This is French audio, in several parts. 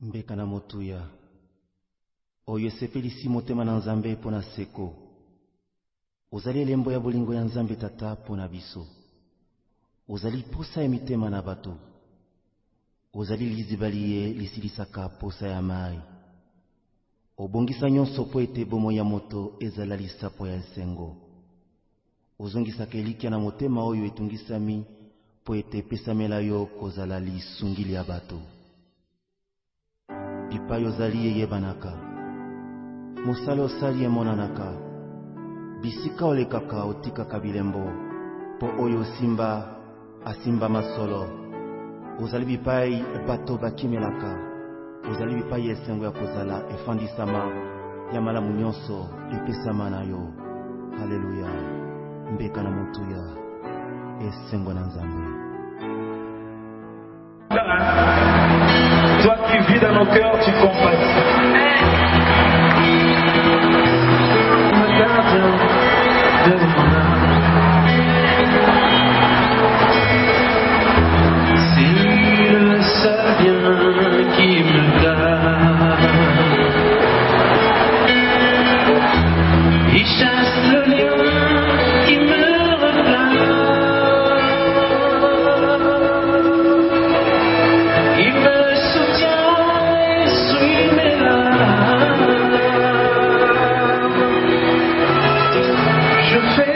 Mbeka na motuya oyo esepelisi motema na Nzambe pona seko ozali elembo ya bolingo ya Nzambe tata pona biso ozali posa ya mitema na bato ozali lizibali ye lisilisaka posa ya mai obongisa nyonso po ete bomoi ya moto ezala lisapo ya esengo ozongisaka elikya na motema oyo etungisami po ete epesamela yo kozala lisungili ya bato bipai ozali eyebanaka mosala osali emonanaka bisika olekaka otikaka bilembo po oyo osimba asimba masolo ozali bipai bato bakimelaka ozali bipai esengo ya kozala efandisama ya malamu nyonso epesama na yo. Haleluya. Mbeka na motuya esengo na Nzambe. Toi qui vis dans nos cœurs, tu compatis. De mon âme. C'est le seul bien qui me garde. Il chasse le lion qui me réclame. Il me soutient et suit mes larmes. Je fais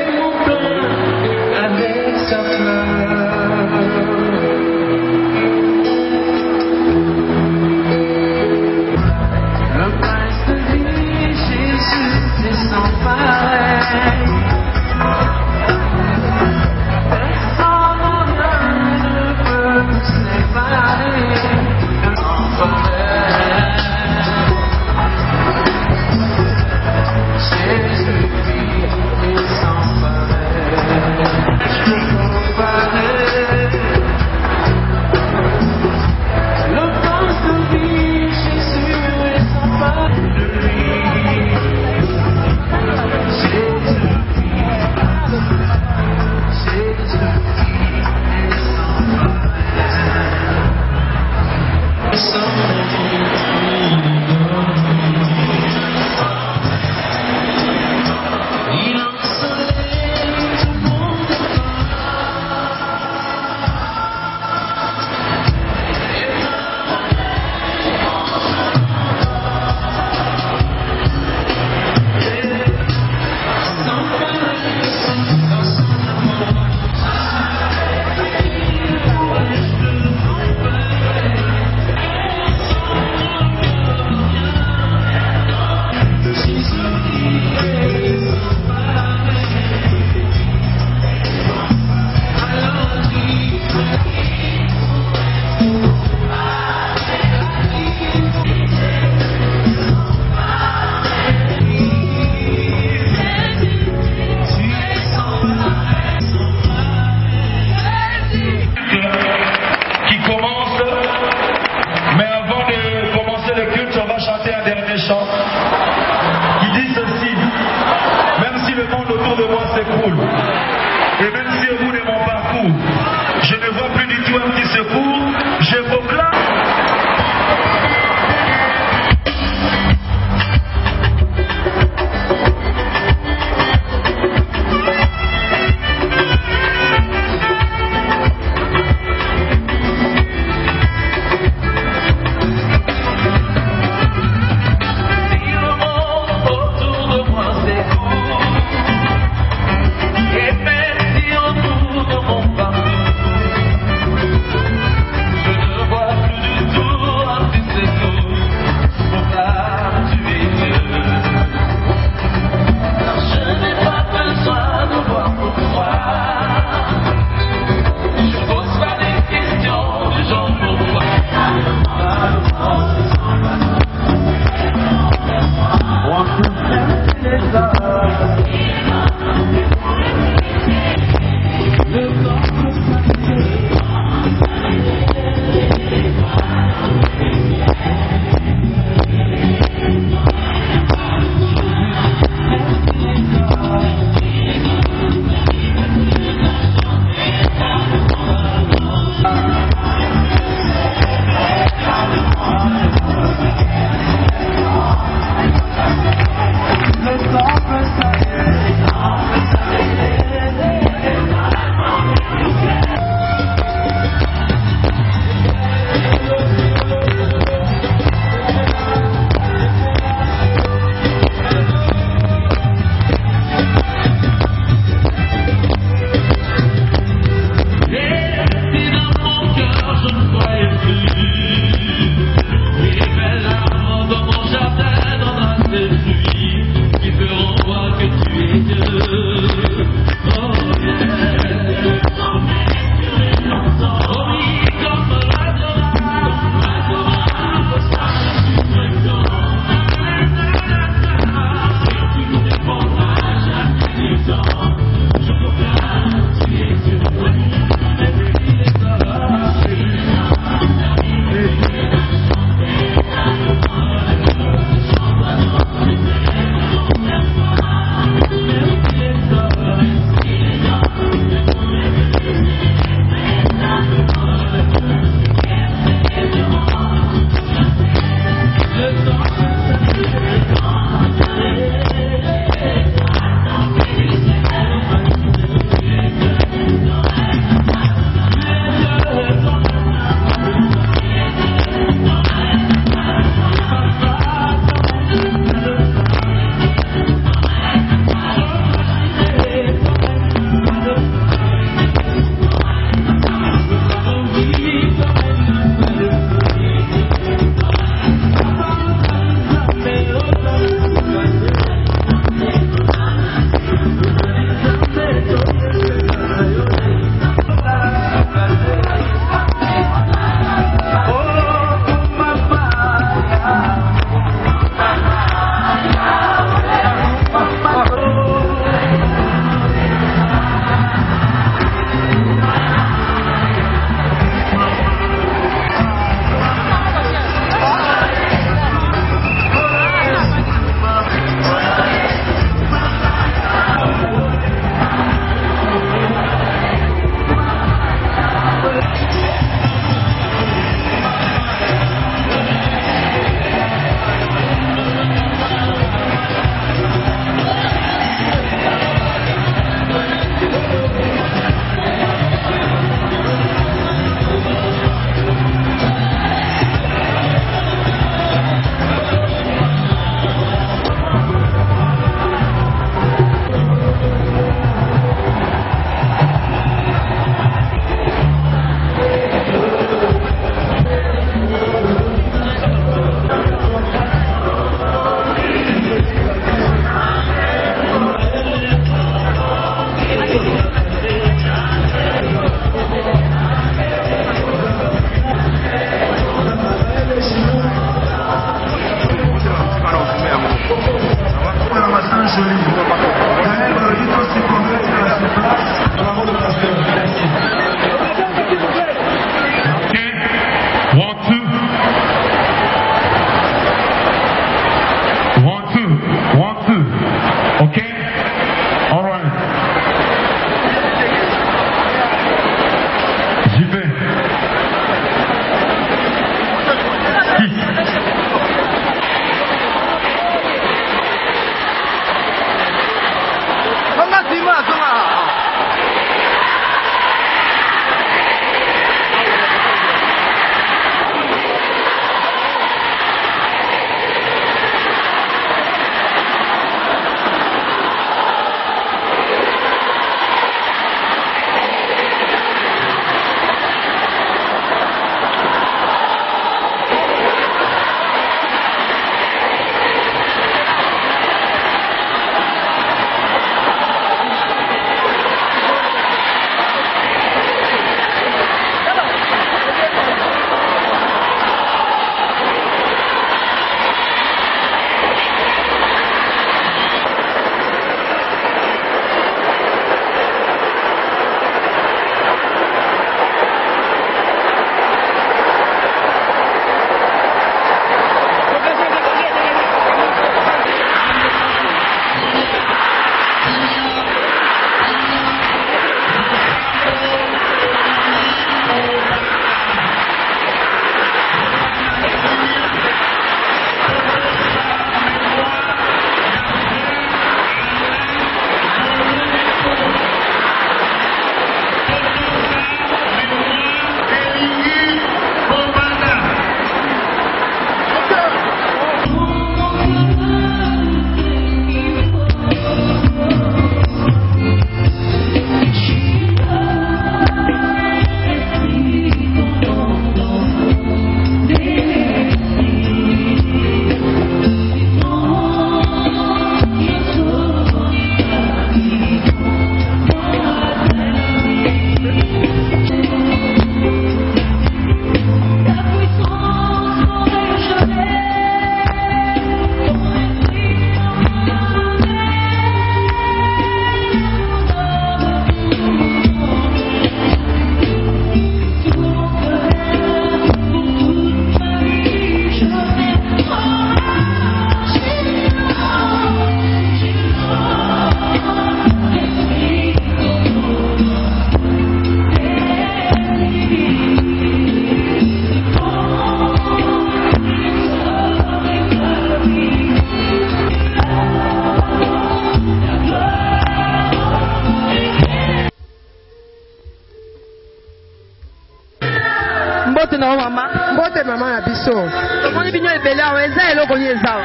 Mbote na mama. Mbote mama na biso. Omoni binyo ebele awa eza eloko ni eza.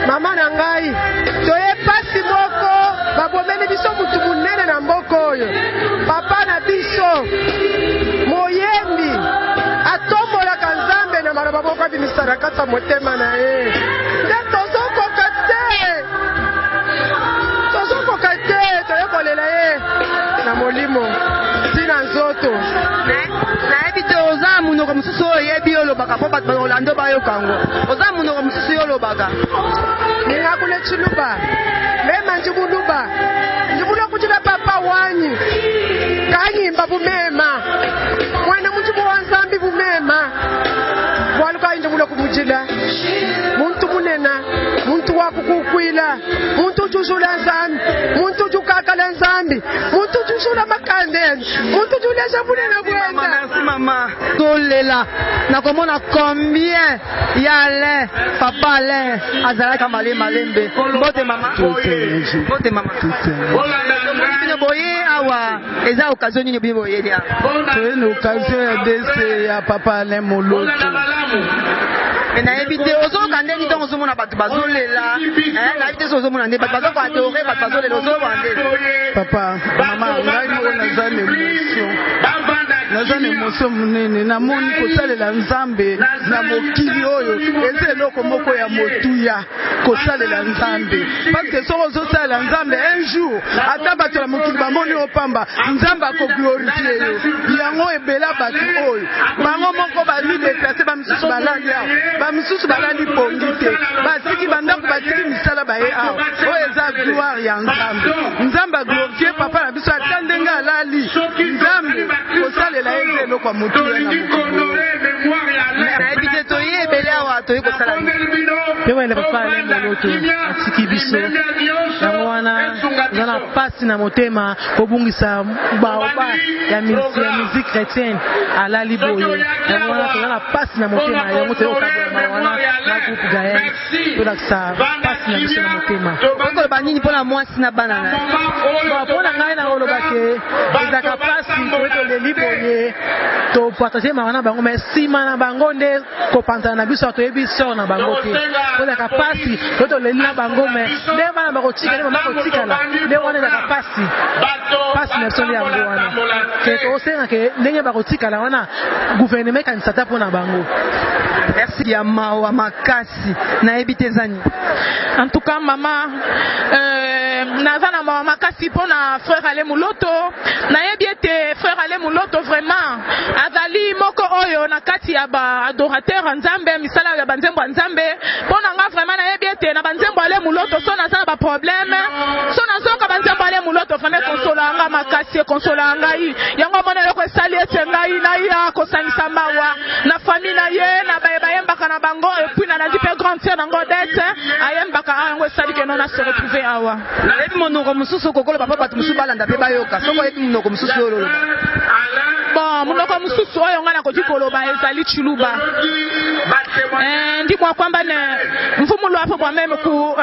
Mama na ngai. Toye pasi moko babomeli biso mutu munene na mboko oyo. Papa na biso moyembi atombolaka Nzambe na maloba moko abimisaka kati ya motema na ye. Nde tozokoka te toyekolela ye na molimo tina nzoto. Nayebi te oza munoko mosusu oyo yebi olobaka mpo bato baolando bayoka ngo. Oza munoko mosusu oyo olobaka. Ningakule chiluba mema njibuluba njibulu kujila papa wanyi kanyimba bumema mwana mujibu wa Nzambi bumema waluka njibulu kumujila muntu munena muntu wakukukwila muntu jujula Nzambi muntu jukakala Nzambi muntu jujula makandeni muntu julesha munena bwenda. Merci mama. Tolela nakomona combien yale papa le azalaka malembe. Mbote mama. Mbote mama. Bino boye awa eza occasion nini bino boye dia. C'est une occasion ya dese ya papa le moloto. Na ebite ozoka ndeni donc ozomona bato bazolela na ebite ozomona ndeni bato bazoko adorer bato bazolela ozomona ndeni. Papa mama ngai moko naza na emotion munene namoni kosalela Nzambe na mokili oyo eza eloko moko ya motuya kosalela Nzambe parce que soko ozosalela Nzambe un jour ata bato na mokili bamoni opamba Nzambe akoglorifie yo yango ebela bato oyo bango moko bali deplace bamisusu balali awa bamisusu balali pongi te batiki bandako batiki misala baye awa oyo eza gloire ya Nzambe. Nzambe aglorifie papa na biso ata ndenge alali Nzambe kosalela ye eza eloko ya motuya na mokili. Na ebite toye ebele awa toye kosala Pewele papa le moloto atiki biso yango wana eza na pasi na motema kobungisa baoba ya musique chrétienne alali boye yango wana toza na pasi na motema yango toyokabama wana na groupe Gaël tolakisa pasi na biso na motema. okoloba nini mpona mwasi na bana na mpona ngai na koloba ke ezalaka pasi toye toleli boye topartage maka na bango me nsima na bango nde kopanzana na biso toyebi sor na bango te ezalaka pasi toye toleli na bango me nde bana bakotika nde mama kotikala nde wana ezalaka pasi na biso nde yango wana ke tosenga ke ndenge bakotikala wana gouvernement ekanisa ta mpona bango. merci ya mawa makasi nayebi te ezani en tout cas mama naza na mawa makasi mpona frère Ale Muloto nayebi ete frère Ale Muloto vraiment azali moko oyo na kati ya baadorateur ya Nzambe misala ya banzembo ya Nzambe mpona nga vraiment nayebi ete na banzembo Ale Muloto so naza na baproblème so nazoka banzembo Ale Muloto vraiment konsolanga makasi konsolanga ngai yango mona eloko esali ete ngai naya kosangisa mawa na famille na ye na bayembaka na bango epuis na nandi mpe grande sœur nango dete ayembaka yango esali ke nona se retrouver awa nayebi monoko mosusu kokoloba mpo bato mosusu balanda mpe bayoka soko oyebi monoko mosusu oyo loloba bon monoko mosusu oyo ngai nakoki koloba ezali chiluba ndimwa kwamba ne mfumu lwapo moi-même ku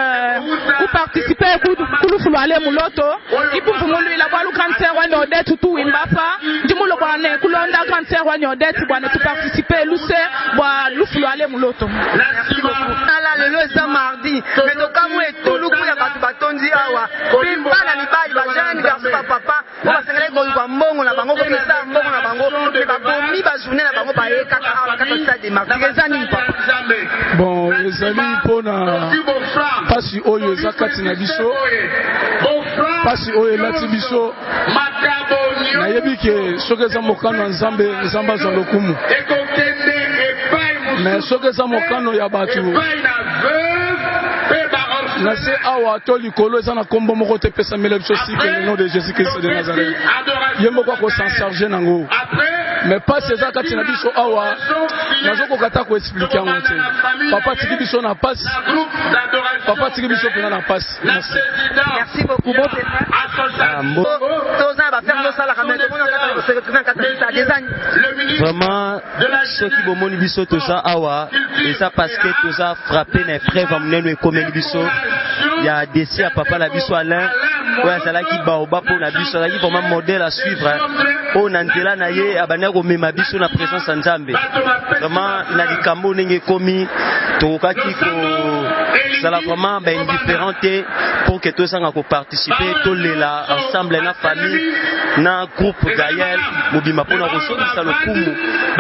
participer kulufulu Ale Muloto ipu mfumu lwila bwalu grande sœur wani odete tuwimbapa ndimulo bwane kulonda grande sœur wani odete bwane tu participer luse bwa lufulu Ale Muloto. ala lelo eza mardi me tokamwa etuluku ya bato batondi awa mpe bana mibali bajani garso bapapa po basengeli kozwa mbongo na bango kopesa mbongo na bango me babomi bajourne na bango baye kaka awa kaka sa demartire eza nini papa bon ezali mpona pasi oyo eza kati na biso pasi oyo elati biso nayebi ke soki eza mokano ya Nzambe Nzambe azwa lokumu me soki eza mokano ya bato na se awa to likolo eza na kombo moko te epesamela biso sike le nom de Jésus Christ de Nazareth ye moko akosan charge nango me pasi eza kati na biso awa nazokoka ta koexplike yango te papa tiki biso na pasi papa tiki biso mpena na pasi. merci beaucoup toza bafere tosalaka me tomona kaka kosekretena kata desani vraiment soki bomoni biso toza awa eza parce que toza frappé na frère va monene ekomeli biso ya desi ya papa la biso Alain oyo azalaki baoba mpona biso, azalaki vraiment modèle à suivre oyo na nzela na ye abandaki komema biso na présence ya Nzambe. Vraiment na likambo ndenge ekomi tokokaki kozala vraiment baindifférent te pour que tozanga koparticiper tolela ensemble na famille na groupe Gaël mobima mpona kosongisa lokumu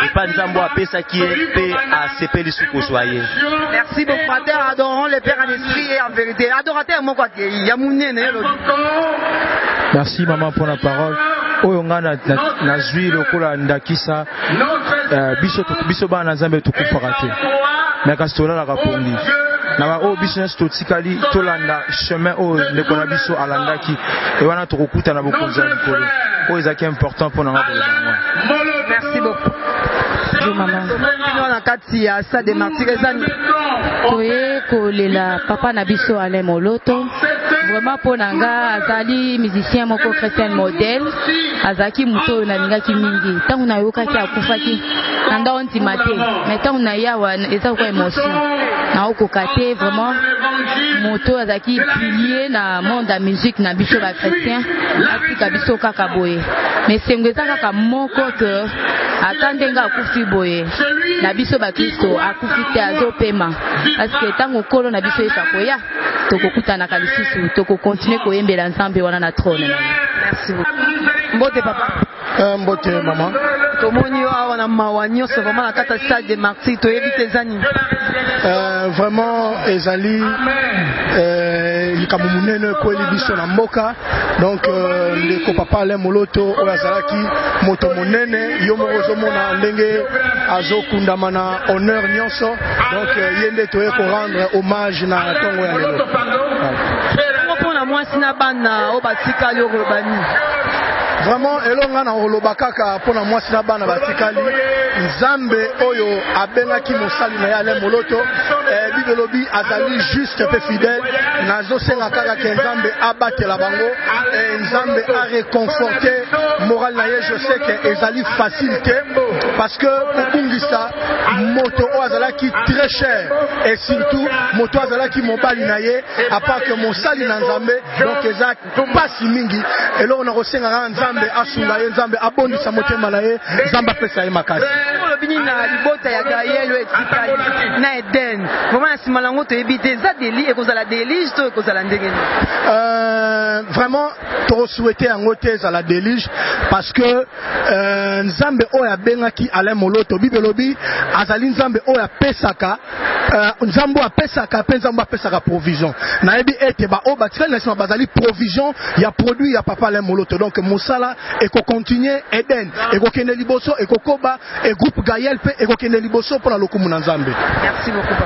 epa Nzambe apesaki ye mpe asepeli suki kozwa ye. Merci beaucoup, frère. Adorons le Père en esprit et en vérité. Adorateur, mon quoi, merci maman pour la parole. Oyo nga na zwi lokola ndakisa biso bana Nzambe tukufaka te. Mais kasi tolalaka pongi. Na o business totikali tolanda chemin o ndeko na biso alandaki et wana tokokuta na bokonza likolo. Oyo ezaki important pour nga. Merci beaucoup. Maman. Na kati ya sa de martyrs toye kolela papa na biso Alain Moloto vraiment pona nga azali musicien moko chrétien modèle azaki muto na lingaki mingi tangu na yokaki akufaki na ndo ntimate mais tangu na yawa eza ko émotion na okokate vraiment moto azaki pilier na monde ya musique na biso ba chrétien atika biso kaka boye mais sengeza kaka moko que atandenga akufi boye na biso ba Kristo akufi te azopema parce que tango kolo na biso esakoya tokokutana kalisusu tokokontinue koyembela Nzambe wana na trône. Merci beaucoup. Mbote papa. Mbote maman. Tomoni awa na mawa nyonso vraiment na kata stade de martyrs toyebi te zani. Vraiment ezali likambo munene kweli biso na mboka donc ndeko papa Alain Moloto oyo azalaki moto monene yo moko ozomona ndenge azokundama na honneur nyonso donc ye nde toye korendre hommage na ntongo ya lelo. Mpona mwasi na bana oyo batikali oyo bani vraiment elonga na oloba kaka mpona mwasi na bana batikali Nzambe oyo abengaki mosali na ye Alain Moloto bibelobi azali juste pe fidèle nazosenga kaka ke Nzambe abatela bango Nzambe a réconforté moral na ye. Je sais que ezali facile te parce que kokungisa moto oyo azalaki très cher et surtout moto azalaki mobali na ye à part que mosali na Nzambe donc eza pasi mingi eloko na kosenga kaka Nzambe asunga ye Nzambe abondisa motema na ye Nzambe apesa ye makasi. Olobini na libota ya Gaël etikali na Eden vraiment na sima lango toyebi te eza deli ekozala délige to ekozala ndenge vraiment to souhaiter yango te ezala délige parce que Nzambe oyo abengaki Alain Moloto bibelobi azali Nzambe oyo apesaka Nzambe apesaka pe Nzambe apesaka provision nayebi ete ba oyo batikali na sima bazali provision ya produit ya papa Alain Moloto donc mosala ekokontinue Eden ekokende liboso ekokoba et groupe Gaël pe ekokende liboso pour la lokumu na Nzambe. Merci beaucoup papa.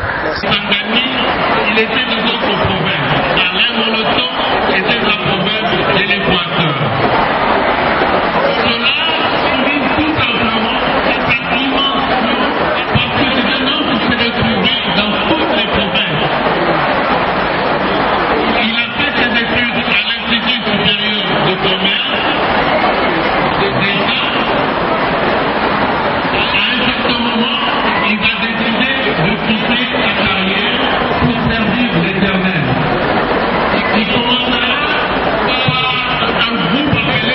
Il était dans notre province. Alain Moloto était dans la province de l'Équateur. Cela souligne tout simplement sa dimension parce que c'est un homme qui s'est retrouvé dans toutes les provinces. Il a fait ses études à l'Institut supérieur de commerce d'État. À un certain moment, il a décidé de quitter sa carrière pour servir l'Éternel. Il commença par un groupe appelé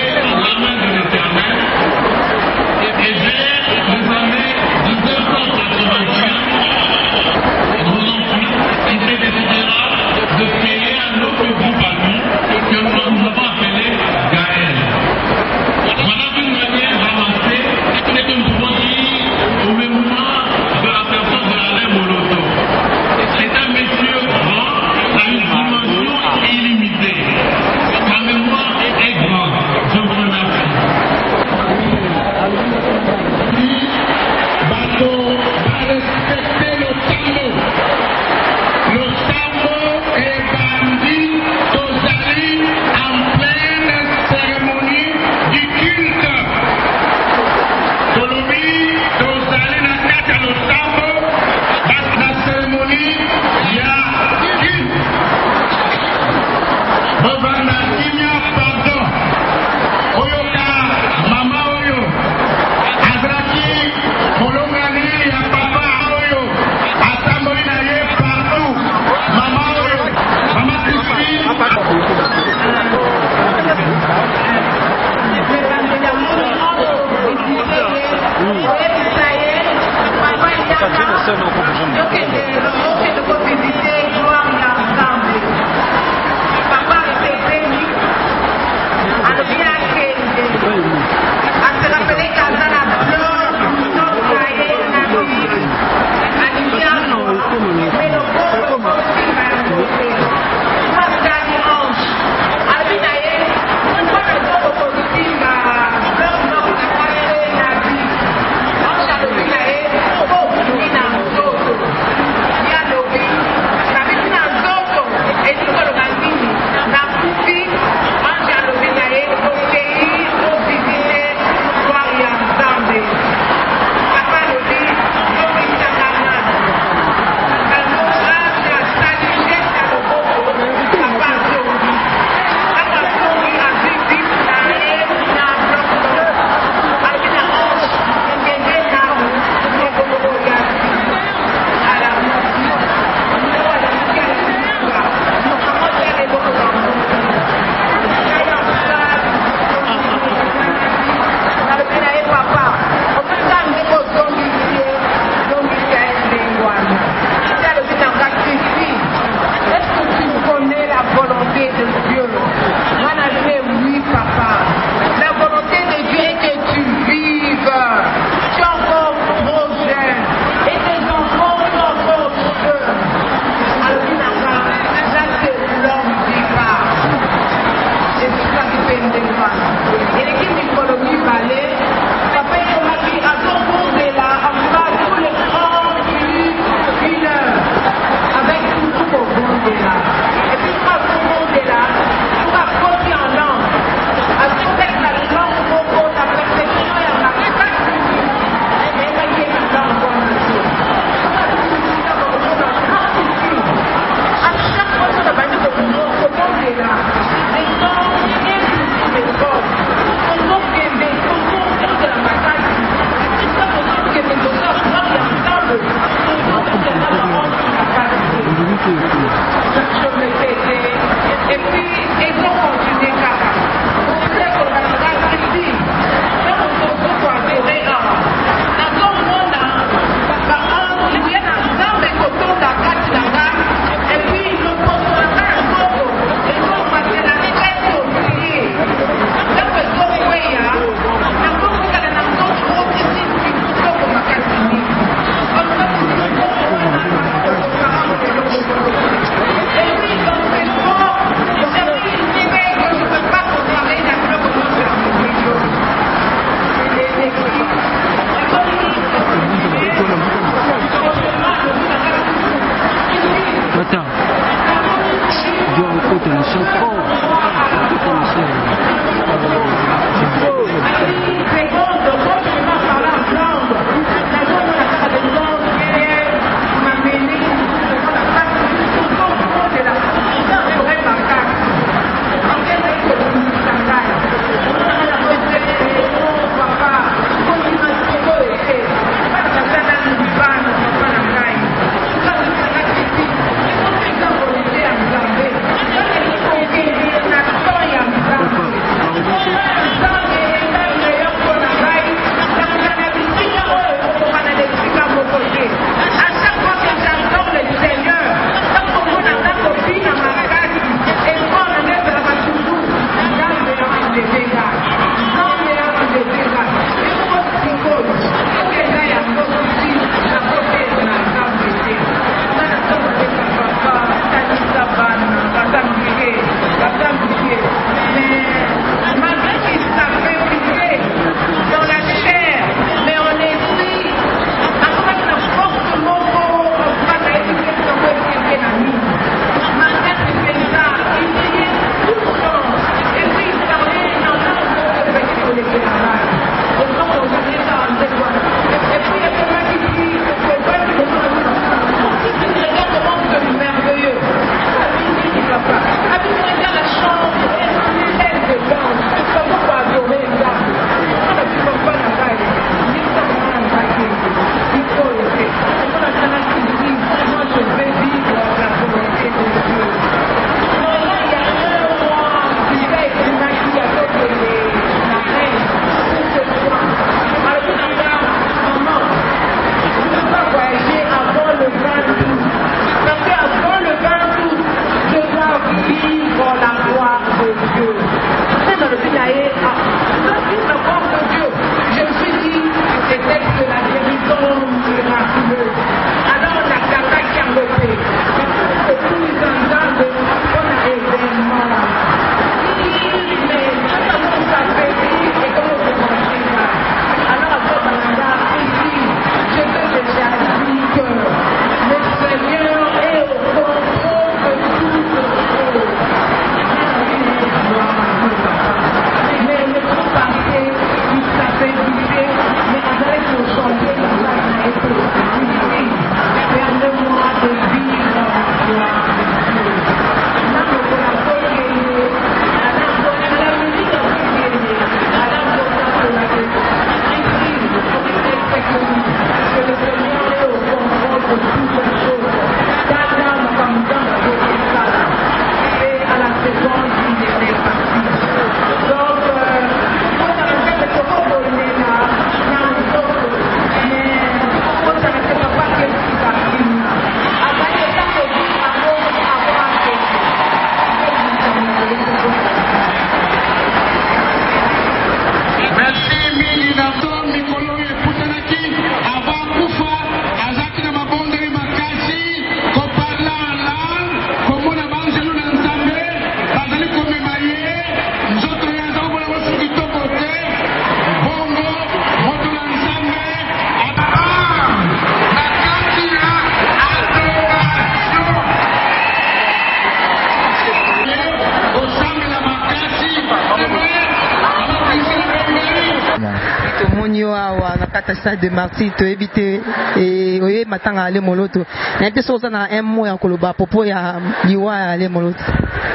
awa na kata stade de Martyrs to éviter et oye matanga ale moloto na te soza na un mot ya koloba popo ya liwa ale moloto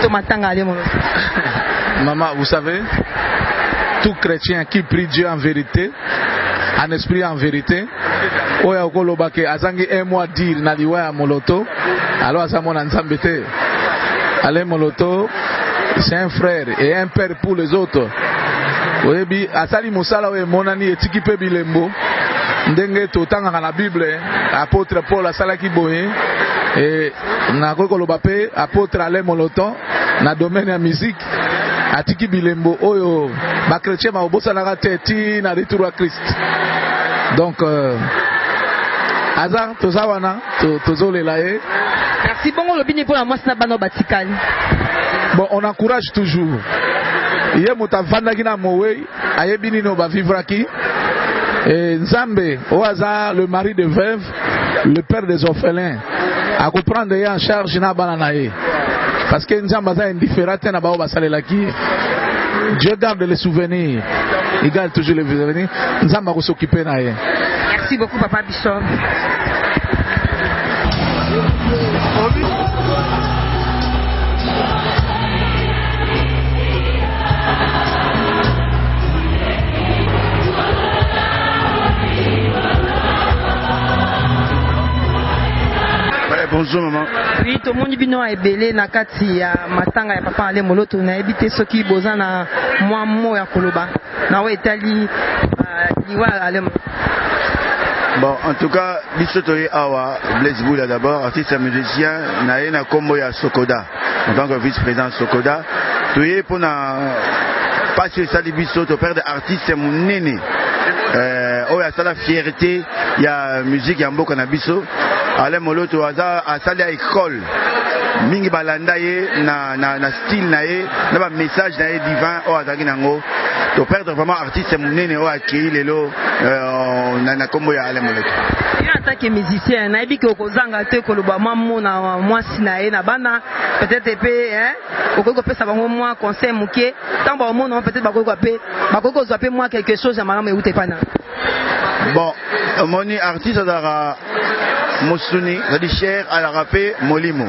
to matanga ale moloto. Maman, vous savez, tout chrétien qui prie Dieu en vérité, en esprit en vérité, oya koloba ke azangi un mois dire na liwa ya moloto, alors azamo na nzambe te. Ale moloto, c'est un frère et un père pour les autres. Oyebi asali musala we monani etiki pe bilembo ndenge totanga na Bible apôtre Paul asalaki boye et na kokoloba pe apôtre Ale Moloto na domaine ya musique atiki bilembo oyo ba chrétien ba obosana teti na retour à Christ. Donc azar tozawana tozolela ye. Merci bongo lobini pour la moi na bano batikali. Bon, on encourage toujours. Hier mutavandaki na mowe ayebini no ba vivraki et Nzambe oaza le mari de veuve, le père des orphelins à comprendre en charge na bana nae parce que Nzamba za indifférent na ba basalelaki. Dieu garde les souvenirs, il garde toujours les souvenirs. Nzamba ko s'occuper nae. Merci beaucoup papa Bishop. Bonjour maman. Oui, tout le monde bino a ebelé na kati ya matanga ya papa Ale Moloto na ebité soki boza na mwa mo ya koloba. Na we etali liwa Ale Moloto. Bon, en tout cas, Bissotoye Awa, Blaise Boula d'abord, artiste et musicien, naé na combo ya Sokoda, en tant que vice-président Sokoda. Toye pour na passer ça de Bissoto, père d'artiste, c'est mon néné. Oya ça la fierté, il y a musique, il y a un beau cannabis. Ale Moloto aza asali à école mingi balanda ye na style na ye na ba message na ye divin o azaki nango to perdre vraiment artiste munene o akei lelo na kombo ya Ale Moloto. En tant que musicien na ebi ko kozanga te ko loba mamu na mwasi na ye na bana peut-être pe okoko pesa bango moi conseil muke tambo o mona peut-être bakoko zo pe moi quelque chose ya malamu eute pana. Bon, moni artiste dara Mosuni, c'est-à-dire cher à la rapé Molimo.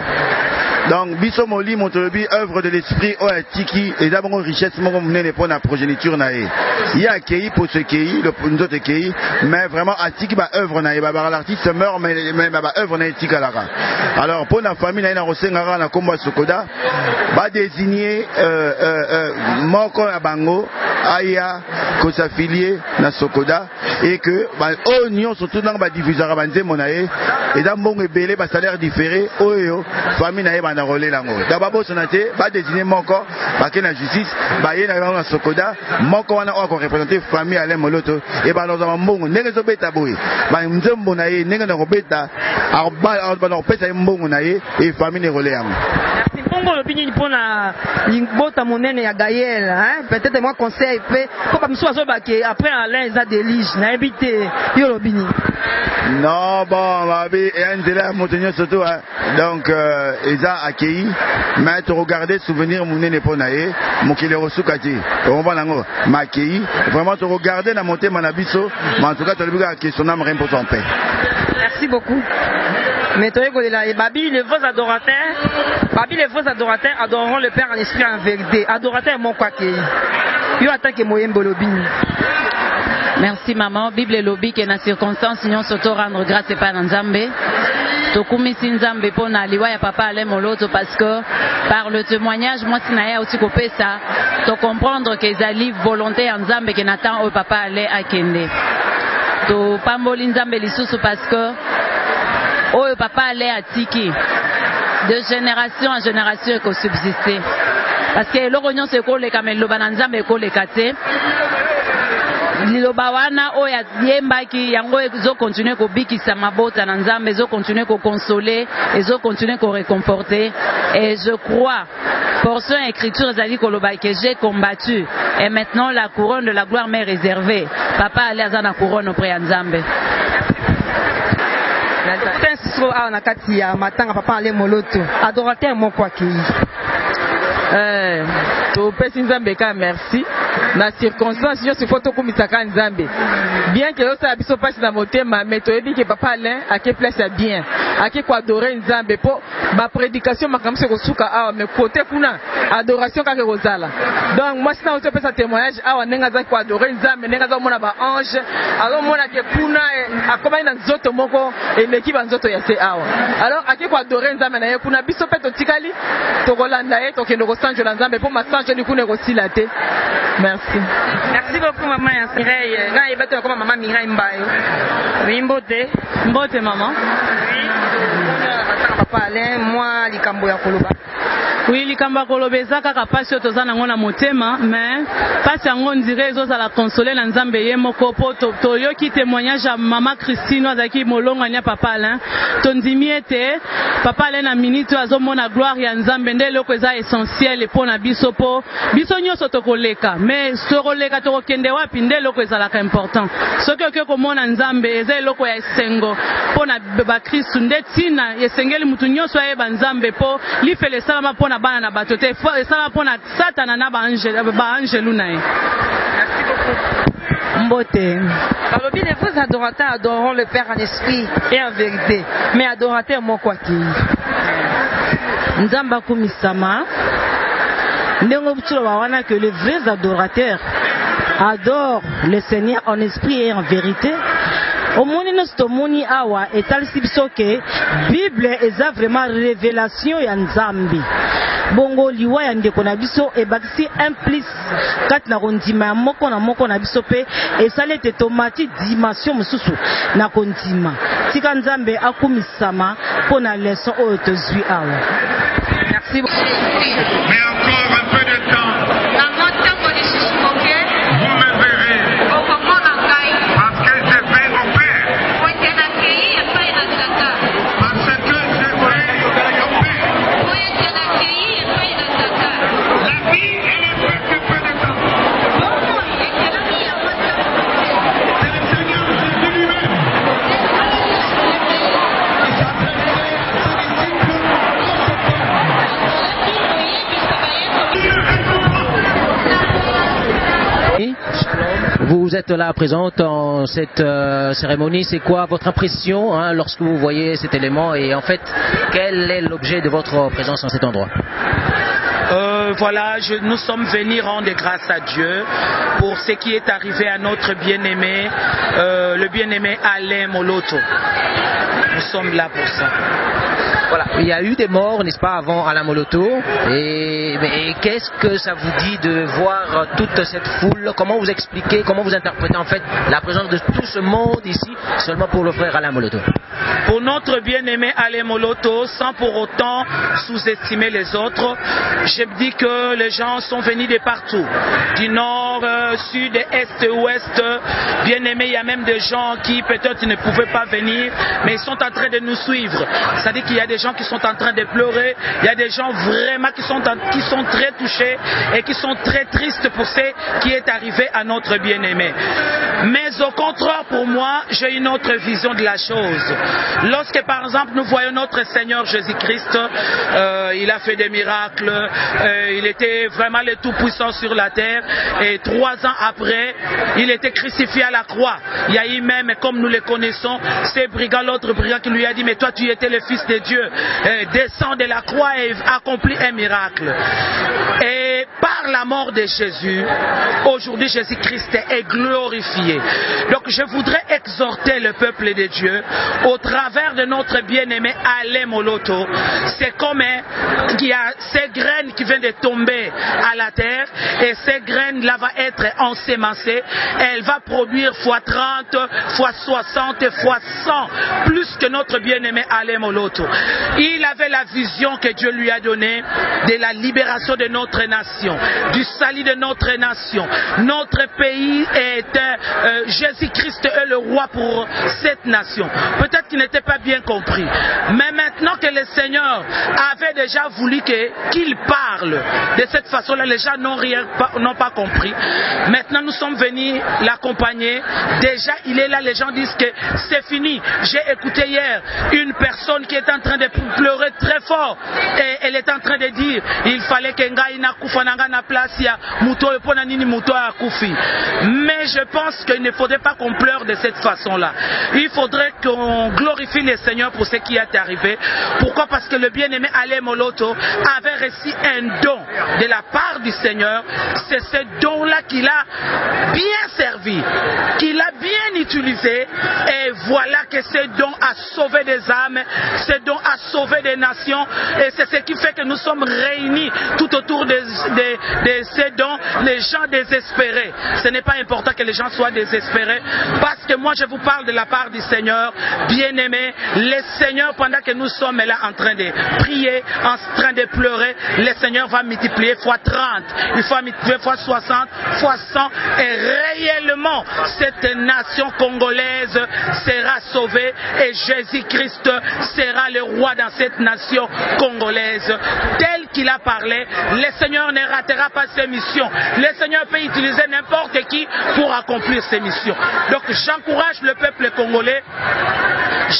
Donc, Biso Molimo, tu œuvre de l'esprit, Tiki, et d'abord richesse, mon mener pour la progéniture naïe. Il y a Kei pour ce Kei, nous autres Kei, mais vraiment, à Tiki, œuvre naïe, l'artiste meurt, mais œuvre naïe Tika Lara. Alors, pour la famille, naïe, na Rosengara, na Kombo Sokoda, va désigner, Moko Abango, Aya, Kosafilié, na Sokoda, et que, oignon, surtout dans la diffusion à Banze Monae, et dans mon belé, salaire différé, oyo, famille naïe, na relé lango. D'abord, sonate, va désigner Moko, va que la justice, va y aller à Sokoda, Moko, on a encore représenté famille Ale Moloto, et bah, nous avons bon, n'est-ce pas taboué, bah, nous sommes bonaï, n'est-ce pas bêta, alors, bah, on peut être bon naïe, et famille relé lango. Merci beaucoup, l'opinion pour la limbota monnaie ya Gaël, hein, peut-être moi conseil, faut pas me choisir après Alain, ils a des liges, n'a habité, yo l'opinion. Non, bon, ma vie, et un délai à Montagneux surtout, hein. Donc, ils ont accueilli, mais tu regardais souvenir mon nez pour naïe, mon qu'il est reçu kati, on va l'ango, m'a accueilli, vraiment tu regardais la montée manabiso, mais en tout cas tu as vu que son âme rien pour ton père. Merci beaucoup. Mais tu es là, et Babi, les faux adorateurs adoreront le Père en esprit en vérité. Adorateur mon quoi qu'il y a attaqué moyen bolobini. Merci maman. Bible et lobby qui est dans circonstance nous surtout rendre grâce et pas dans Nzambe. Tokumisi Nzambe pour na liwa ya papa Ale Moloto parce que par le témoignage moi sinaya aussi copé ça to comprendre que ezali volonté en Nzambe qui n'attend au papa Ale akende. To pamboli Nzambe lisusu parce que oyo papa Ale atiki de génération en génération ko subsister. Parce que l'oronyon se ko le kamelo bananzambe ko le kate. Liloba wana oya yembaki yango ezo continuer ko bikisa mabota na Nzambe, ezo continuer ko consoler, ezo continuer ko réconforter et je crois portion écriture ezali koloba que j'ai combattu et maintenant la couronne de la gloire m'est réservée. Papa Ali azana couronne auprès de Nzambe. Na kati ya matanga papa Ale Moloto adorateur mon quoi qui to pesi Nzambe ka merci na circonstance nyonso faut tokumisaka nzambe bien que osala biso mpasi na motema mais toyebi ke papa Alain ake place ya bien ake koadore nzambe mpo baprédication makambo so ekosuka awa mais kote kuna adoration kaka ekozala donc mwasi na oti opesa témoignage awa ndenge azaki koadore nzambe ndenge azomona baange azomona ke kuna akomani na nzoto moko eleki banzoto ya se awa alors ake koadore nzambe na ye kuna biso mpe totikali tokolanda ye tokende kosanjola nzambe mpo masanjoli kuna ekosila te. Merci. Merci beaucoup maman ya Mireille. Nga yebate bakoma maman Mireille Mbayo. Oui, mbote. Mbote maman. Oui. Papa Alain, moi likambo ya koloba. Oui, likambo ya koloba eza kaka pasi oyo toza nango na motema mais pasi yango ndire ezozala console na nzambe ye moko po toyoki témoignage ya mama Christine azalaki molongwani ya papa Alain tondimi ete papa Alain na minute azomona gloire ya nzambe nde eloko eza essentiel mpo na biso po biso nyonso tokoleka mais tokoleka tokokende wapi nde eloko ezalaka important soki okoki komona nzambe eza eloko ya esengo mpo na bakristu nde ntina esengeli mutu nyonso ayeba nzambe po lifele esalama mpo na bana na bato te esalama mpo na satana na baangelu na ye. Merci beaucoup. Mbote. Balobi, les vrais adorateurs adoreront le Père en esprit et en vérité, mais adorateur moko aki nzamba kumisama ndenge butula bawana que les vrais adorateurs adorent le Seigneur en esprit et en vérité. Omoni nyonso tomoni awa etalisi biso ke Bible eza vraiment révélation ya nzambe bongo liwa ya ndeko na biso ebakisi implice kati na kondima ya moko na moko na biso pe esali ete tomati dimension mosusu na kondima tika nzambe akumisama mpo na leson oyo tozwi awa. Merci beaucoup. Mais encore un peu de temps. Vous me verrez. Parce que je vais au Père. Parce que je vais au Père. La vie, elle est faite de peu de temps. C'est le Seigneur Jésus lui-même. Il s'adressait à ses disciples. Vous êtes là présent dans cette cérémonie. C'est quoi votre impression lorsque vous voyez cet élément et en fait, quel est l'objet de votre présence en cet endroit? Voilà, nous sommes venus rendre grâce à Dieu pour ce qui est arrivé à notre bien-aimé, le bien-aimé Alain Moloto. Nous sommes là pour ça. Voilà, il y a eu des morts, n'est-ce pas, avant Alain Moloto. Mais qu'est-ce que ça vous dit de voir toute cette foule? Comment vous expliquez, comment vous interprétez en fait la présence de tout ce monde ici seulement pour le frère Alain Moloto? Pour notre bien-aimé Alain Moloto, sans pour autant sous-estimer les autres, je me dis que les gens sont venus de partout, du nord, sud, est, ouest. Bien-aimé, il y a même des gens qui peut-être ne pouvaient pas venir, mais ils sont en train de nous suivre. C'est-à-dire qu'il y a des gens qui sont en train de pleurer, il y a des gens vraiment qui sont très touchés et qui sont très tristes pour ce qui est arrivé à notre bien-aimé. Mais au contraire, pour moi, j'ai une autre vision de la chose. Lorsque par exemple nous voyons notre Seigneur Jésus-Christ, il a fait des miracles, il était vraiment le Tout-Puissant sur la terre et 3 ans après, il était crucifié à la croix. Il y a eu même, comme nous le connaissons, ces brigands, l'autre brigand qui lui a dit mais toi tu étais le Fils de Dieu, descends de la croix et accomplis un miracle. Et par la mort de Jésus, aujourd'hui Jésus-Christ est glorifié. Donc je voudrais exhorter le peuple de Dieu au travers de notre bien-aimé Alain Moloto. C'est comme il y a ces graines qui viennent de tomber à la terre et ces graines-là vont être ensémencées. Elle va produire fois 30, fois 60, fois 100, plus que notre bien-aimé Alain Moloto. Il avait la vision que Dieu lui a donnée de la libération de notre nation, du salut de notre nation. Notre pays est Jésus-Christ est le roi pour cette nation. Peut-être qu'il n'était pas bien compris. Mais maintenant que le Seigneur avait déjà voulu qu'il parle de cette façon-là, les gens n'ont pas compris. Maintenant, nous sommes venus l'accompagner. Déjà, il est là, les gens disent que c'est fini. J'ai écouté hier une personne qui est en train de pleurer très fort. Et elle est en train de dire, il fallait que Ngaïna Koufananga na na place ya muto pona nini muto a kufi. Mais je pense qu'il ne faudrait pas qu'on pleure de cette façon-là. Il faudrait qu'on glorifie le Seigneur pour ce qui est arrivé. Pourquoi? Parce que le bien-aimé Alain Moloto avait reçu un don de la part du Seigneur. C'est ce don-là qu'il a bien servi, qu'il a bien utilisé. Et voilà que ce don a sauvé des âmes, ce don a sauvé des nations. Et c'est ce qui fait que nous sommes réunis tout autour de ces dons, les gens désespérés. Ce n'est pas important que les gens soient désespérés, parce que moi je vous parle de la part du Seigneur. Bien-aimé, le Seigneur, pendant que nous sommes là en train de prier, en train de pleurer, le Seigneur va multiplier fois 30, il va multiplier fois 60, fois 100, et réellement cette nation congolaise sera sauvée, et Jésus-Christ sera le roi dans cette nation congolaise. Tel qu'il a parlé, le Seigneur ne ratera pas ses missions. Le Seigneur peut utiliser n'importe qui pour accomplir ses missions. Donc j'encourage le peuple congolais,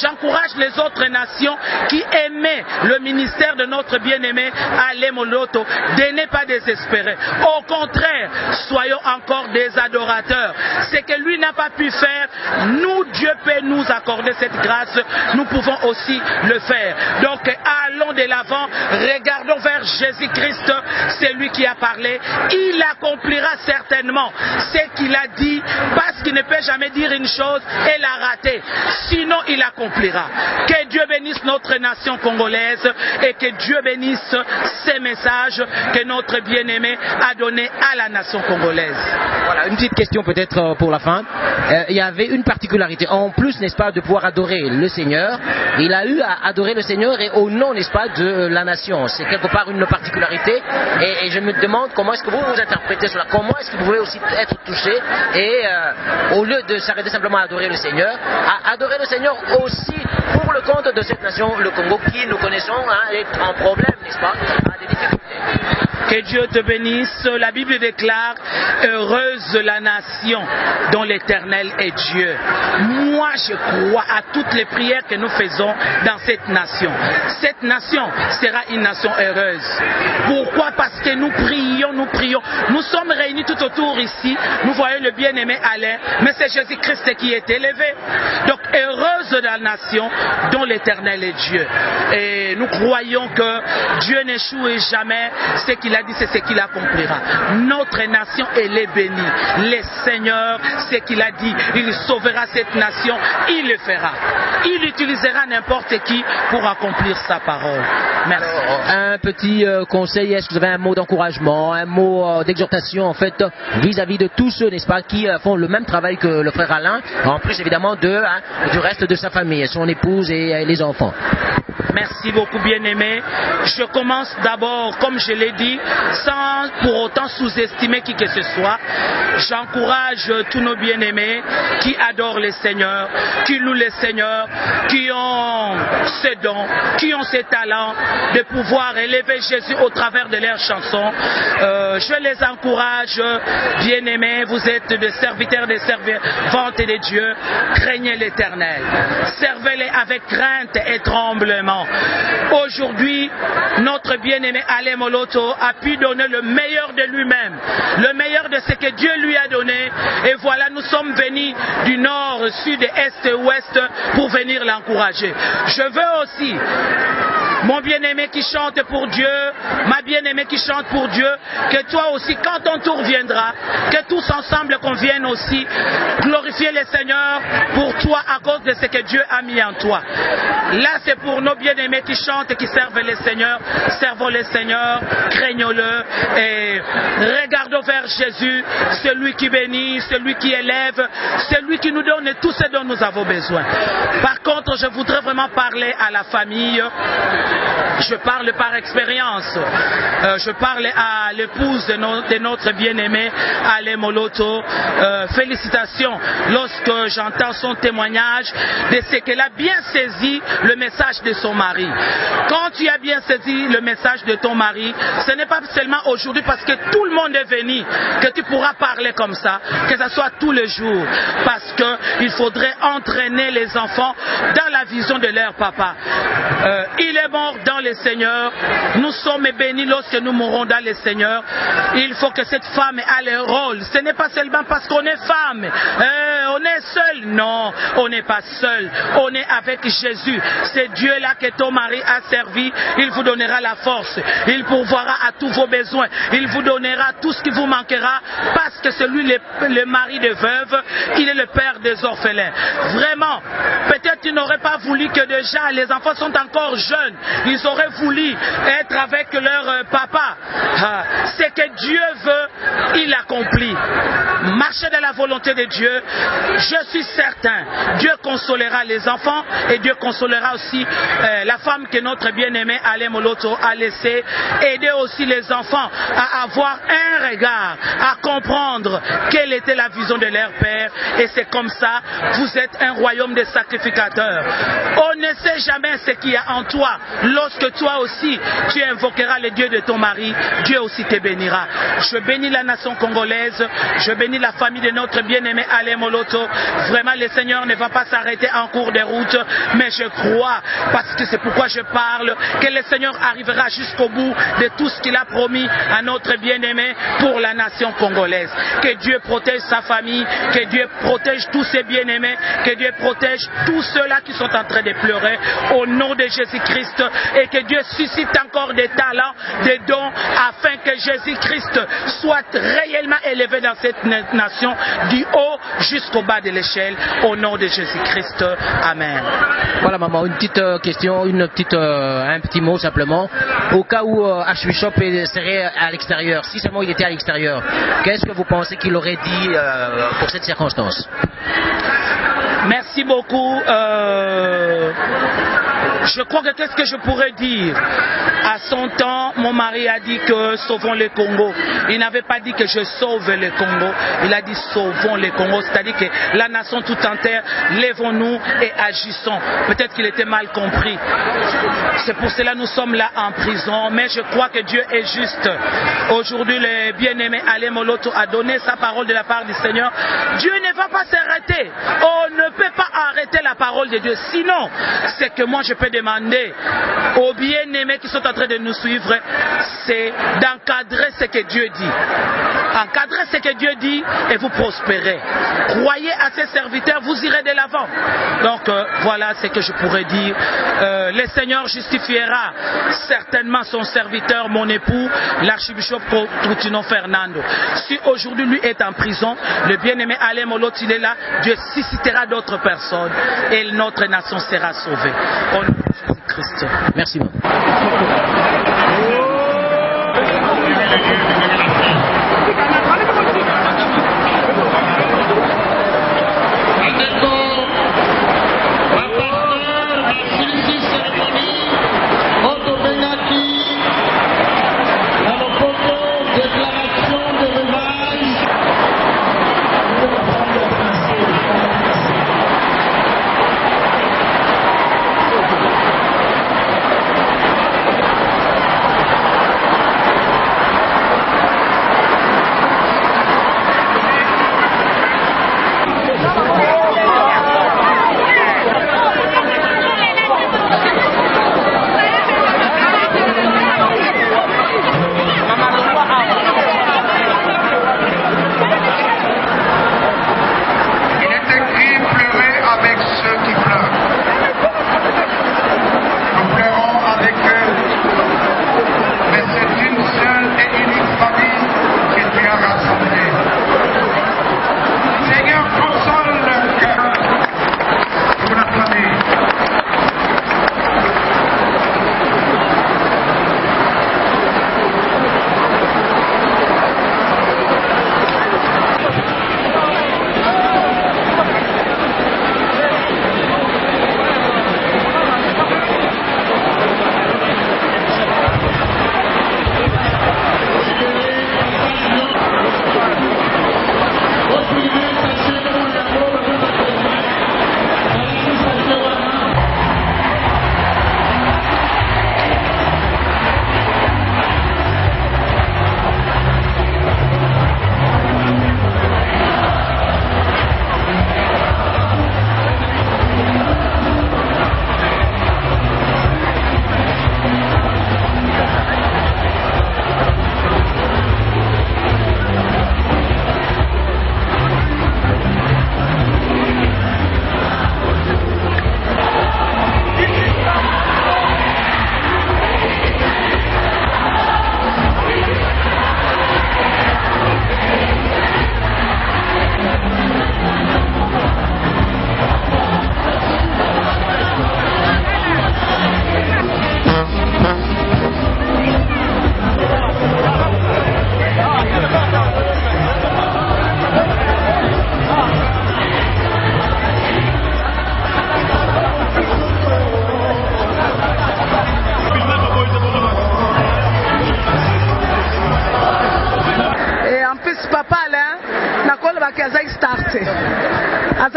j'encourage les autres nations qui aimaient le ministère de notre bien-aimé Alain Moloto de ne pas désespérer. Au contraire, soyons encore des adorateurs. Ce que lui n'a pas pu faire, nous, Dieu peut nous accorder cette grâce, nous pouvons aussi le faire. Donc allons de l'avant, regardons vers Jésus-Christ, c'est lui qui a parlé. Il accomplira certainement ce qu'il a dit, parce qu'il ne peut jamais dire une chose et la rater. Sinon, il accomplira. Que Dieu bénisse notre nation congolaise et que Dieu bénisse ces messages que notre bien-aimé a donnés à la nation congolaise. Voilà, une petite question peut-être pour la fin. Il y avait une particularité, en plus, n'est-ce pas, de pouvoir adorer le Seigneur. Il a eu à adorer le Seigneur et au nom, n'est-ce pas, de la nation. C'est quelque part une particularité. Et je me demande comment est-ce que vous interprétez cela. Comment est-ce que vous pouvez aussi être touché et au lieu de s'arrêter simplement à adorer le Seigneur, à adorer le Seigneur aussi pour le compte de cette nation, le Congo, qui nous connaissons est en problème, n'est-ce pas, a des difficultés. Que Dieu te bénisse. La Bible déclare: heureuse la nation dont l'Éternel est Dieu. Moi, je crois à toutes les prières que nous faisons dans cette nation. Cette nation sera une nation heureuse. Pourquoi? Parce que nous prions, nous prions. Nous sommes réunis tout autour ici. Nous voyons le bien-aimé Alain, mais c'est Jésus-Christ qui est élevé. Donc, heureuse la nation dont l'Éternel est Dieu. Et nous croyons que Dieu n'échoue jamais. Ce qu'il a dit, c'est ce qu'il accomplira. Notre nation, elle est bénie. Le Seigneur, ce qu'il a dit, il sauvera cette nation, il le fera. Il utilisera n'importe qui pour accomplir sa parole. Merci. Un petit conseil, est-ce que vous avez un mot d'encouragement, un mot d'exhortation en fait vis-à-vis de tous ceux, n'est-ce pas, qui font le même travail que le frère Alain, en plus évidemment du reste de sa famille, son épouse et les enfants? Merci beaucoup, bien-aimé. Je commence d'abord, comme je l'ai dit, sans pour autant sous-estimer qui que ce soit. J'encourage tous nos bien-aimés qui adorent le Seigneur, qui louent le Seigneur, qui ont ces dons, qui ont ces talents de pouvoir élever Jésus au travers de leurs chansons. Je les encourage, bien-aimés, vous êtes des serviteurs, des servantes de Dieu. Craignez l'Éternel. Servez-les avec crainte et tremblement. Aujourd'hui, notre bien-aimé Alain Moloto a pu donner le meilleur de lui-même, le meilleur de ce que Dieu lui a donné. Et voilà, nous sommes venus du nord, sud, est et ouest pour venir l'encourager. Je veux aussi, mon bien-aimé qui chante pour Dieu, ma bien-aimée qui chante pour Dieu, que toi aussi, quand ton tour viendra, que tous ensemble qu'on vienne aussi glorifier le Seigneur pour toi à cause de ce que Dieu a mis en toi. Là, c'est pour nos bien-aimés qui chantent, qui servent le Seigneur. Servons le Seigneur, craignons-le et regardons vers Jésus, celui qui bénit, celui qui élève, celui qui nous donne tout ce dont nous avons besoin. Par contre, je voudrais vraiment parler à la famille. Je parle par expérience. Je parle à l'épouse de notre bien-aimé Alain Moloto. Félicitations lorsque j'entends son témoignage de ce qu'elle a bien saisi le message de son mari. Quand tu as bien saisi le message de ton mari, ce n'est pas seulement aujourd'hui parce que tout le monde est venu que tu pourras parler comme ça, que ce soit tous les jours, parce qu'il faudrait entraîner les enfants dans la vision de leur papa. Il est bon morts dans le Seigneur, nous sommes bénis lorsque nous mourrons dans le Seigneur. Il faut que cette femme ait le rôle. Ce n'est pas seulement parce qu'on est femme, on est seul. Non, on n'est pas seul. On est avec Jésus. C'est Dieu là que ton mari a servi. Il vous donnera la force. Il pourvoira à tous vos besoins. Il vous donnera tout ce qui vous manquera parce que c'est lui le mari de veuve. Il est le père des orphelins. Vraiment, peut-être tu n'aurais pas voulu que déjà les enfants sont encore jeunes. Ils auraient voulu être avec leur papa. Ce que Dieu veut, il accomplit. Marchez dans la volonté de Dieu. Je suis certain, Dieu consolera les enfants et Dieu consolera aussi la femme que notre bien-aimé Alain Moloto a laissé. Aider aussi les enfants à avoir un regard, à comprendre quelle était la vision de leur père. Et c'est comme ça, vous êtes un royaume de sacrificateurs. On ne sait jamais ce qu'il y a en toi. Lorsque toi aussi, tu invoqueras le Dieu de ton mari, Dieu aussi te bénira. Je bénis la nation congolaise, je bénis la famille de notre bien-aimé Alain Moloto. Vraiment, le Seigneur ne va pas s'arrêter en cours de route, mais je crois, parce que c'est pourquoi je parle, que le Seigneur arrivera jusqu'au bout de tout ce qu'il a promis à notre bien-aimé pour la nation congolaise. Que Dieu protège sa famille, que Dieu protège tous ses bien-aimés, que Dieu protège tous ceux-là qui sont en train de pleurer au nom de Jésus-Christ, et que Dieu suscite encore des talents, des dons, afin que Jésus-Christ soit réellement élevé dans cette nation, du haut jusqu'au bas de l'échelle, au nom de Jésus-Christ. Amen. Voilà maman, une petite question, un petit mot simplement. Au cas où Archbishop serait à l'extérieur, si seulement il était à l'extérieur, qu'est-ce que vous pensez qu'il aurait dit pour cette circonstance? Merci beaucoup. Je crois que qu'est-ce que je pourrais dire? À son temps, mon mari a dit que sauvons le Congo. Il n'avait pas dit que je sauve le Congo. Il a dit sauvons le Congo. C'est-à-dire que la nation tout entière, lèvons-nous et agissons. Peut-être qu'il était mal compris. C'est pour cela que nous sommes là en prison. Mais je crois que Dieu est juste. Aujourd'hui, le bien-aimé Alain Moloto a donné sa parole de la part du Seigneur. Dieu ne va pas s'arrêter. On ne peut pas arrêter la parole de Dieu. Sinon, c'est que moi je peux demander aux bien-aimés qui sont en train de nous suivre, c'est d'encadrer ce que Dieu dit. Encadrez ce que Dieu dit et vous prospérez. Croyez à ses serviteurs, vous irez de l'avant. Donc voilà ce que je pourrais dire. Le Seigneur justifiera certainement son serviteur, mon époux, l'archibishop Troutino Fernando. Si aujourd'hui lui est en prison, le bien-aimé Alain Moloto il est là, Dieu suscitera d'autres personnes et notre nation sera sauvée. Au nom de Jésus-Christ. Merci beaucoup.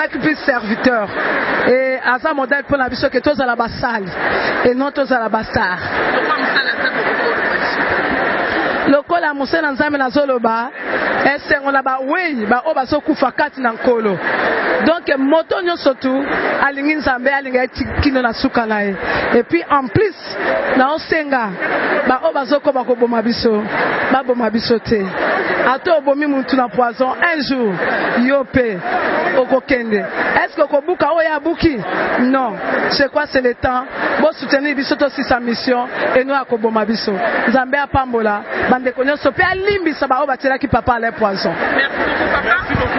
azalaki plus serviteur et aza modèle pour la biso que tozala basali et non tozala bastar. Lokola musena nzambe nazoloba esengo na bawei ba obaso kufa kati na nkolo. Donc moto nyonso tu alingi nzambe alinga kino na suka na ye. Et puis en plus na osenga ba obaso ko bakoboma biso ba boma biso te. Ato obomi muntu na poison un jour yope okokende. Est-ce que kobuka oya buki? Non. C'est quoi c'est le temps? Bo soutenir biso to si sa mission et nous akoboma biso. Nzambe apambola bandeko nyonso pe alimbisa ba obatela ki papa le poison. Merci beaucoup papa. Merci beaucoup.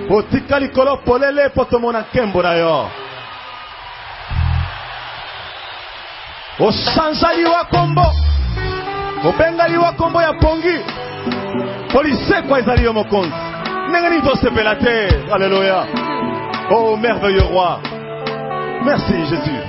Otika likolo polele potomona kembo na yo. Osanzali wa kombo. Obengali wa kombo ya pongi. Polise kwa ezali yo mokonzi. Nengani tosepela te. Alléluia. Oh merveilleux roi. Merci Jésus.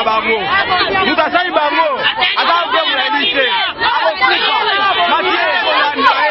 na bango mutu asali bango aza kobe moyebi te akokufa matie kolanda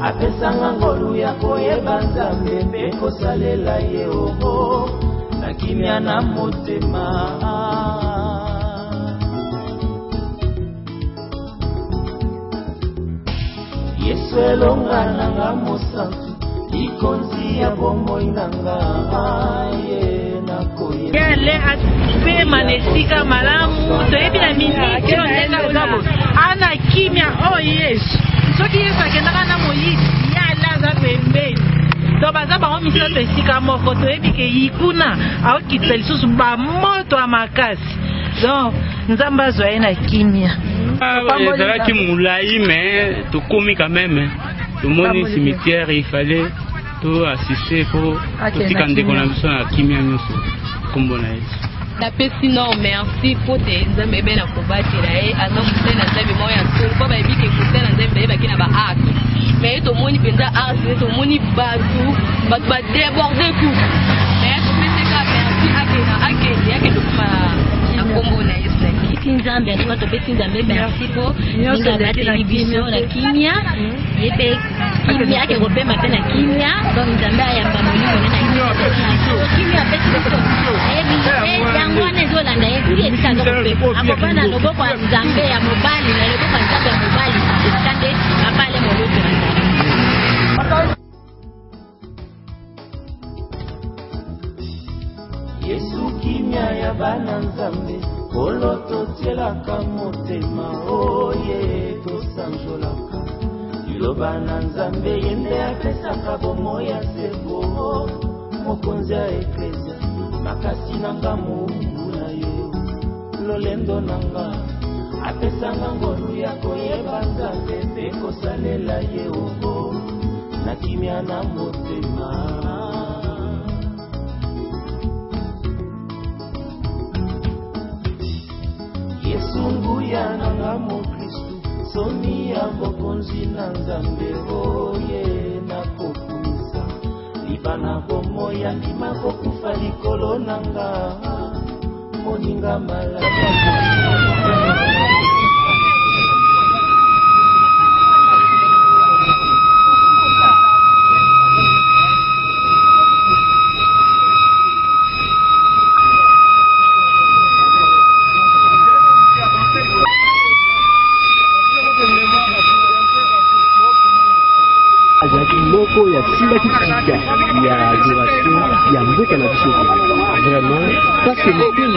apesanga ngolu ya koyeba nzambe mpe kosalela ye oho na kimia na motema yesu elonga nanga mosantu likonzi ya bomoi nanga ye nakoyeba yale apema na esika malamu toyebi na miniti ondenga ozabo ana kimia o yesu soki yesu akendaka na moyisi yala aza pembeni to baza bango misato esika moko toyebi ke yikuna aokitisa lisusu bamoto ya makasi donc nzambe azwa ye na kimia ezalaki molai me tokomi quand même tomoni cimetière il fallait toassiste mpo totika ndeko na biso na kimia nyonso kombo na yesu napesi no merci po te nzambe ebe na kobatela ye aza mosali na nzambe moko ya solo mpo bayebi ke mosali na nzambe bayebaki na baarte mais tomoni mpenza arte tomoni bato badeborde tout mais topeseka merci akende okuma na kombo na yesu nzambe atuka topesi nzambe merci po ninga bateli biso na kimia ye mpe kimia akekopema mpe na kimia donc nzambe ayamba molimo ne na kimia apesi biso ayebi yango wana ezolanda ye kuli edisa azokope akopa na loboko ya nzambe ya mobali na loboko ya nzambe ya mobali esika nde apale moloto na nzambe yesu kimia ya bana nzambe kolo totielaka motema oye tosanzolaka liloba na nzambe yende apesaka bomoi ya seko mokonzi ya eklezia makasi nanga moungu na yo lolendo nanga apesanga ngolu ya koyeba nzambe mpe kosalela ye oko na kimia na motema yesu nguya nanga mokristu soni ya bokonzi na nzambe oye nakokumisa libana bomoi ya ndima kokufa likolo nanga moninga malaka moko ya simbaki sika ya adoration ya mboka na biso vraiment parce motema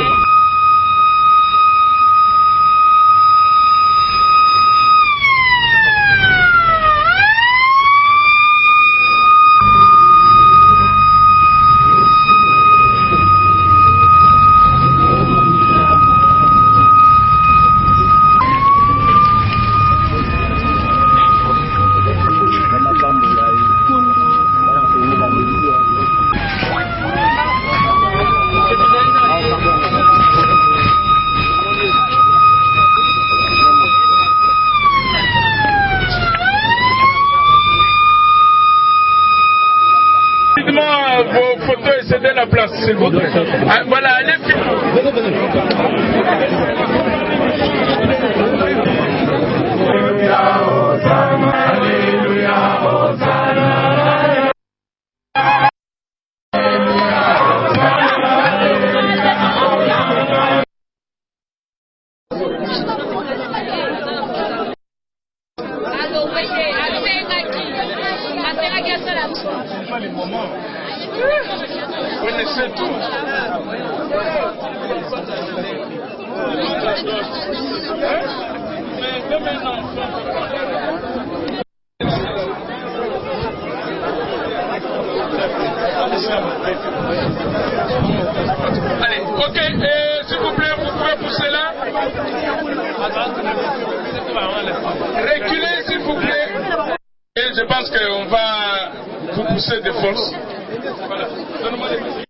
vos photos et cédez la place, s'il vous plaît. Ah, voilà, allez. Alléluia, Hosanna. Pas les moments. Vous connaissez tout. Allez, ok, s'il vous plaît, vous pouvez pousser là. Reculez, s'il vous plaît. Et je pense qu'on va vous pousser de force. Voilà. Donne-moi les musiques.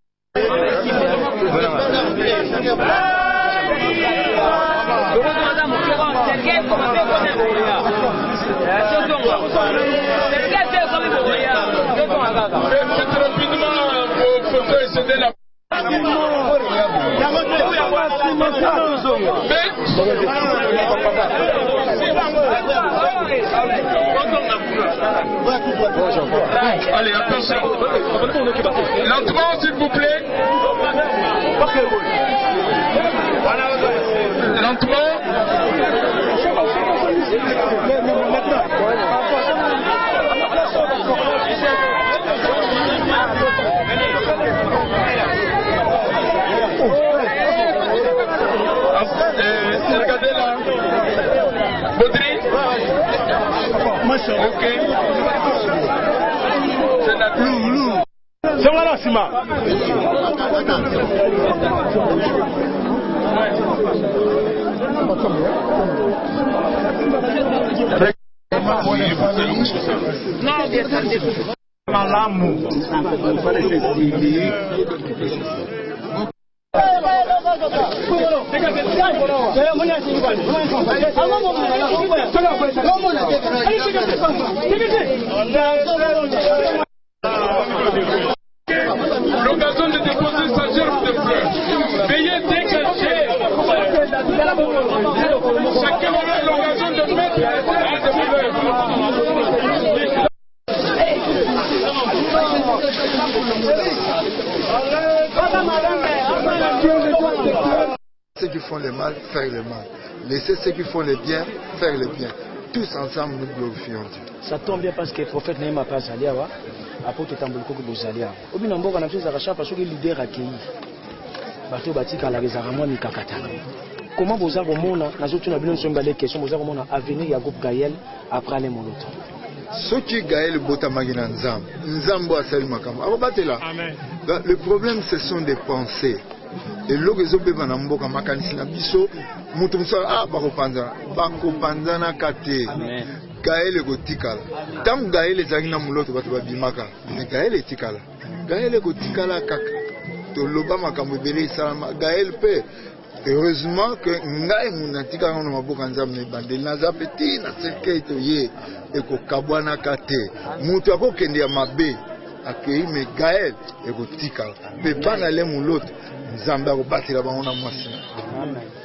Faites rapidement vos photos et cédez la. Allez, attention. Lentement, s'il vous plaît. Lentement. Regardez là. Baudry. Ok. C'est la Loulou. C'est moi là, Sima. L'occasion de déposer sa gerbe de fleurs. Veuillez dégager. Chacun aura l'occasion de mettre des fleurs. Ceux qui font le mal, faire le mal. Laissez ceux qui font le bien, faire le bien. Tous ensemble, nous glorifions Dieu. Ça tombe bien parce que le prophète n'a pas allé à apôtre Tamboliko que vous allez à Obinambo, on a fait ça parce que le leader a accueilli. Bateau Batika la réservement ni Kakata. Comment vous avez mon, nous avons une question, vous avez mon avenir, il y a groupe Gaël après les Moloto. Ce qui gagne le botamagi na nzambe, nzambe asali makambo. Akobatela. Le problème, ce sont des pensées. Et lorsque ils ont besoin de mboka makanisi na biso, mutu musala bakopanzana kate. Gaël gotikala. Tant Gaël ezali na muloto bato babimaka. Mais Gaël etikala. Gaël gotikala kaka. To loba makambo ebele salama. Gaël pe. Heureusement que ngai munatika na maboka nzambe bandeli naza petit na sekei to ye eko kabwana kate. Mutu akokende ya mabe. Akei me Gaël eko tikala. Pe bana le muloto nzambe akobatela bango na mwasi. Amen.